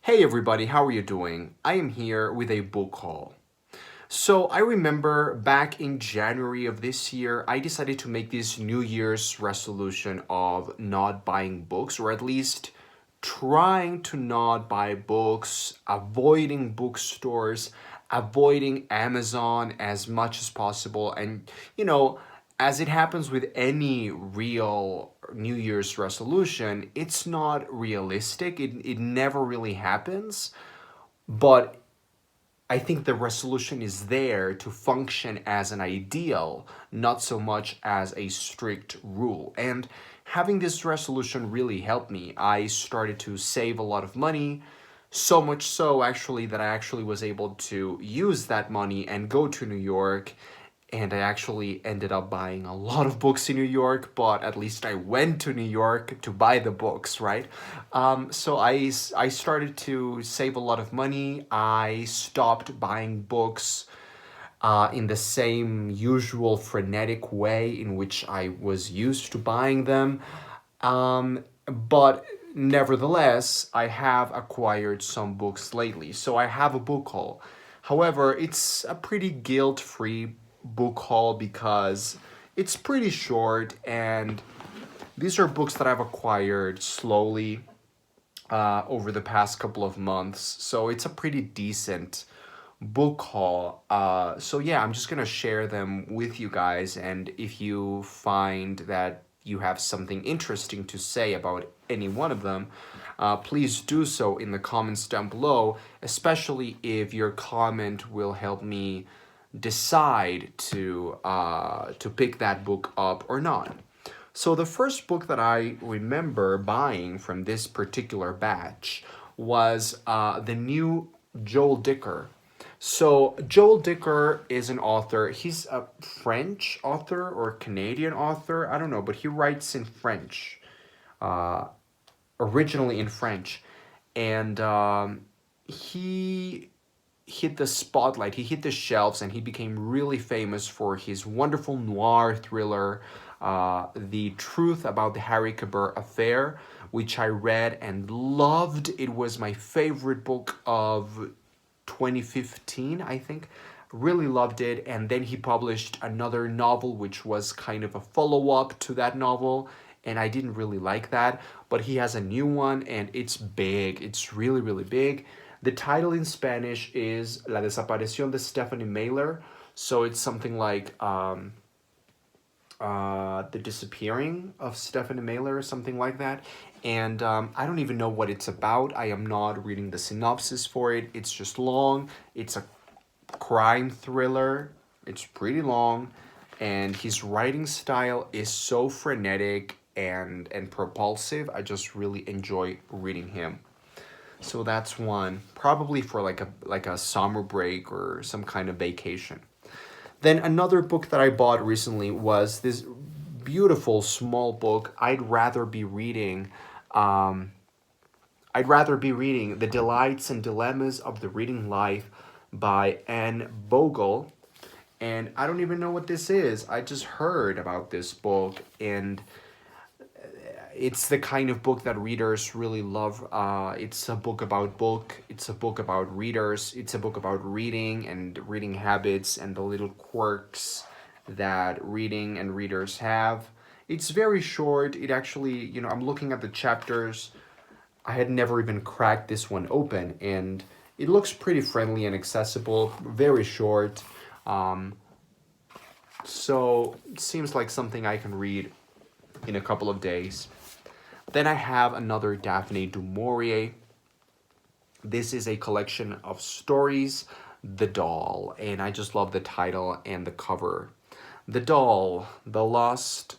Hey everybody, how are you doing? I am here with a book haul. So I remember back in January of this year, I decided to make this New Year's resolution of not buying books, or at least trying to not buy books, avoiding bookstores, avoiding Amazon as much as possible. And, as it happens with any real New Year's resolution, it's not realistic. It never really happens. But I think the resolution is there to function as an ideal, not so much as a strict rule. And having this resolution really helped me. I started to save a lot of money, so much so actually that I actually was able to use that money and go to New York, and I actually ended up buying a lot of books in New York, but at least I went to New York to buy the books, right? So I started to save a lot of money. I stopped buying books in the same usual frenetic way in which I was used to buying them. But nevertheless, I have acquired some books lately. So I have a book haul. However, it's a pretty guilt-free book haul because it's pretty short, and these are books that I've acquired slowly over the past couple of months. So it's a pretty decent book haul. So yeah, I'm just gonna share them with you guys, and if you find that you have something interesting to say about any one of them, please do so in the comments down below, especially if your comment will help me decide to pick that book up or not. So the first book that I remember buying from this particular batch was the new Joel Dicker. So Joel Dicker is an author. He's a French author or Canadian author. I don't know, but he writes in French, uh, originally in French, and he hit the spotlight. He hit the shelves, and he became really famous for his wonderful noir thriller, The Truth About the Harry Caber Affair, which I read and loved. It was my favorite book of 2015, I think. Really loved it. And then he published another novel, which was kind of a follow up to that novel. And I didn't really like that. But he has a new one, and it's big. It's really, really big. The title in Spanish is La Desaparición de Stephanie Mailer. So it's something like The Disappearing of Stephanie Mailer or something like that. And I don't even know what it's about. I am not reading the synopsis for it. It's just long. It's a crime thriller. It's pretty long. And his writing style is so frenetic and propulsive. I just really enjoy reading him. So that's one, probably for like a summer break or some kind of vacation. Then another book that I bought recently was this beautiful small book. Um, I'd rather be reading The Delights and Dilemmas of the Reading Life by Anne Bogle. And I don't even know what this is. I just heard about this book, and it's the kind of book that readers really love. It's a book about book. It's a book about readers. It's a book about reading and reading habits and the little quirks that reading and readers have. It's very short. It actually, I'm looking at the chapters. I had never even cracked this one open, and it looks pretty friendly and accessible. Very short. Um, so it seems like something I can read in a couple of days. Then I have another Daphne du Maurier. This is a collection of stories, The Doll, and I just love the title and the cover. The Doll, the Lost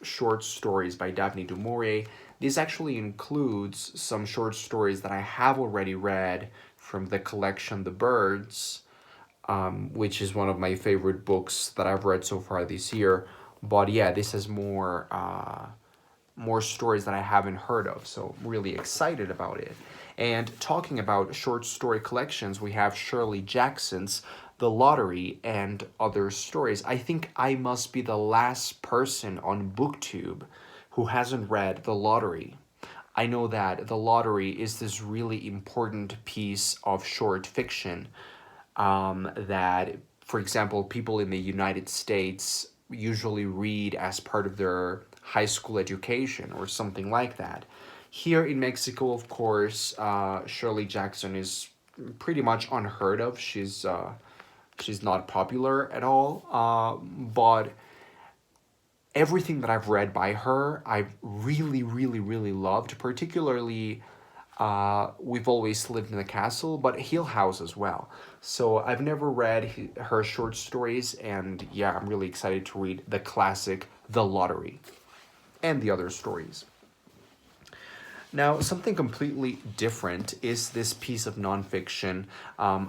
Short Stories by Daphne du Maurier. This actually includes some short stories that I have already read from the collection The Birds, which is one of my favorite books that I've read so far this year. But yeah, this has more stories that I haven't heard of, so I'm really excited about it. And talking about short story collections, we have Shirley Jackson's The Lottery and Other Stories. I think I must be the last person on BookTube who hasn't read The Lottery. I know that The Lottery is this really important piece of short fiction that, for example, people in the United States usually read as part of their high school education or something like that. Here in Mexico, of course, Shirley Jackson is pretty much unheard of. She's not popular at all. But everything that I've read by her, I've really, really, really loved. Particularly, We've Always Lived in the Castle, but Hill House as well. So I've never read her short stories, and yeah, I'm really excited to read the classic The Lottery and the other stories. Now, something completely different is this piece of nonfiction,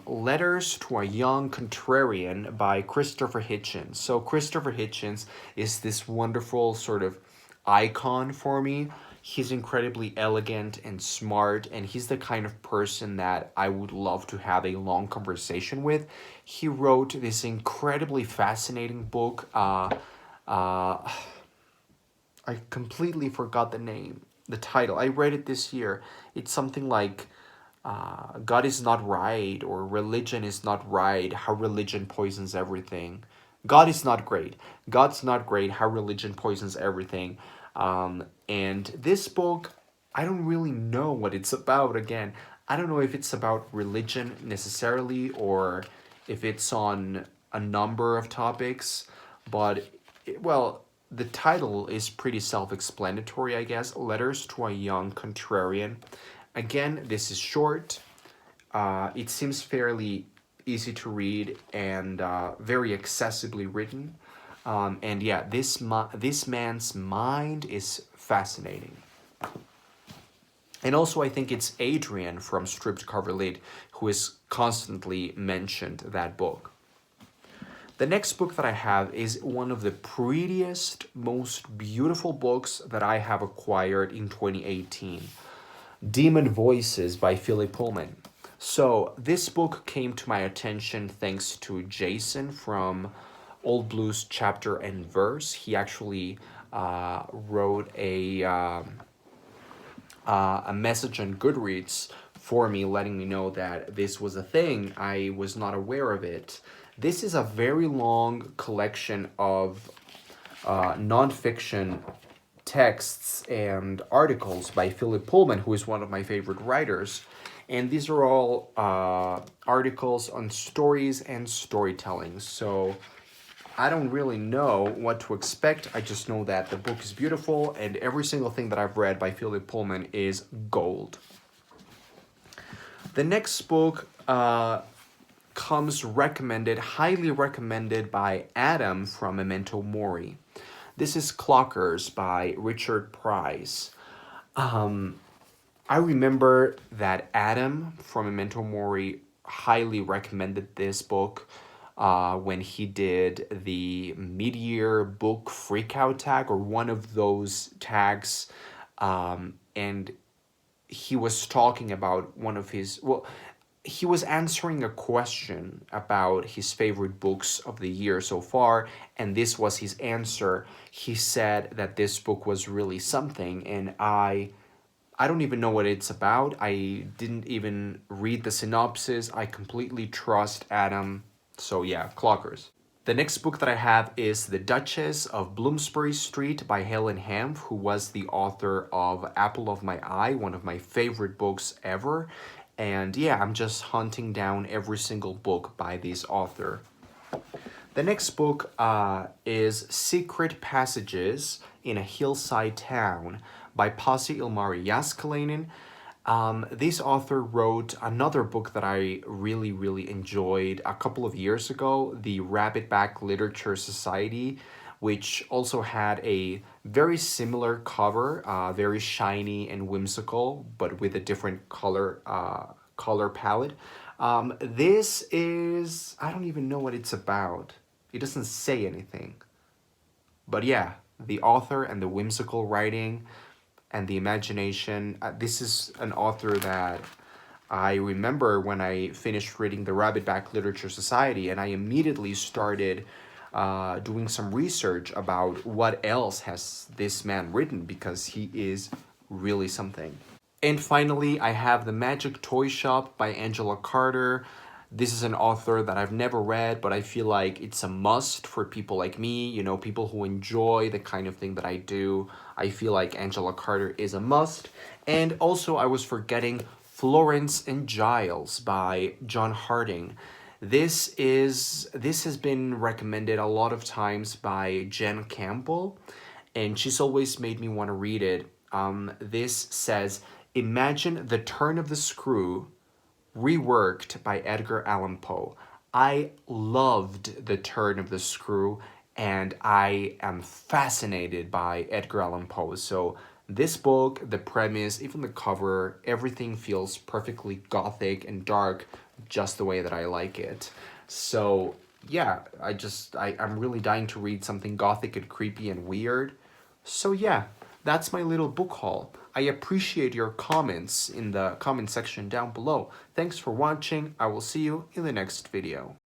Letters to a Young Contrarian by Christopher Hitchens. So, Christopher Hitchens is this wonderful sort of icon for me. He's incredibly elegant and smart, and he's the kind of person that I would love to have a long conversation with. He wrote this incredibly fascinating book. Uh, I completely forgot the title. I read it this year. It's something like God is not right or religion is not right, how religion poisons everything. God is not great. God's not great, how religion poisons everything. And this book, I don't really know what it's about again. I don't know if it's about religion necessarily or if it's on a number of topics, but well, the title is pretty self-explanatory, I guess. Letters to a Young Contrarian. Again, this is short. It seems fairly easy to read and very accessibly written. And yeah, this man's mind is fascinating. And also, I think it's Adrian from Stripped Cover Lit who is constantly mentioned that book. The next book that I have is one of the prettiest, most beautiful books that I have acquired in 2018. Demon Voices by Philip Pullman. So this book came to my attention thanks to Jason from Old Blues Chapter and Verse. He actually wrote a message on Goodreads for me, letting me know that this was a thing. I was not aware of it. This is a very long collection of nonfiction texts and articles by Philip Pullman, who is one of my favorite writers. And these are all articles on stories and storytelling. So I don't really know what to expect. I just know that the book is beautiful, and every single thing that I've read by Philip Pullman is gold. The next book comes recommended, highly recommended by Adam from Memento Mori. This is Clockers by Richard Price. I remember that Adam from Memento Mori highly recommended this book when he did the mid-year book freakout tag, or one of those tags, and he was talking about one of his, well, he was answering a question about his favorite books of the year so far, and this was his answer. He said that this book was really something, and I don't even know what it's about. I didn't even read the synopsis. I completely trust Adam. So yeah, Clockers. The next book that I have is The Duchess of Bloomsbury Street by Helen Hanff, who was the author of Apple of My Eye, one of my favorite books ever. And yeah, I'm just hunting down every single book by this author. The next book is Secret Passages in a Hillside Town by Pasi Ilmari Jaskalainen. This author wrote another book that I really, really enjoyed a couple of years ago, the Rabbitback Literature Society, which also had a very similar cover, very shiny and whimsical, but with a different color palette. This is, I don't even know what it's about. It doesn't say anything. But yeah, the author and the whimsical writing and the imagination. This is an author that I remember when I finished reading the Rabbitback Literature Society, and I immediately started doing some research about what else has this man written, because he is really something. And finally, I have The Magic Toy Shop by Angela Carter. This is an author that I've never read, but I feel like it's a must for people like me, you know, people who enjoy the kind of thing that I do. I feel like Angela Carter is a must. And also, I was forgetting Florence and Giles by John Harding. This has been recommended a lot of times by Jen Campbell, and she's always made me want to read it. This says, imagine the turn of the screw reworked by Edgar Allan Poe. I loved The Turn of the Screw, and I am fascinated by Edgar Allan Poe. So this book, the premise, even the cover, everything feels perfectly gothic and dark, just the way that I like it. So yeah, I'm really dying to read something gothic and creepy and weird. So yeah, that's my little book haul. I appreciate your comments in the comment section down below. Thanks for watching. I will see you in the next video.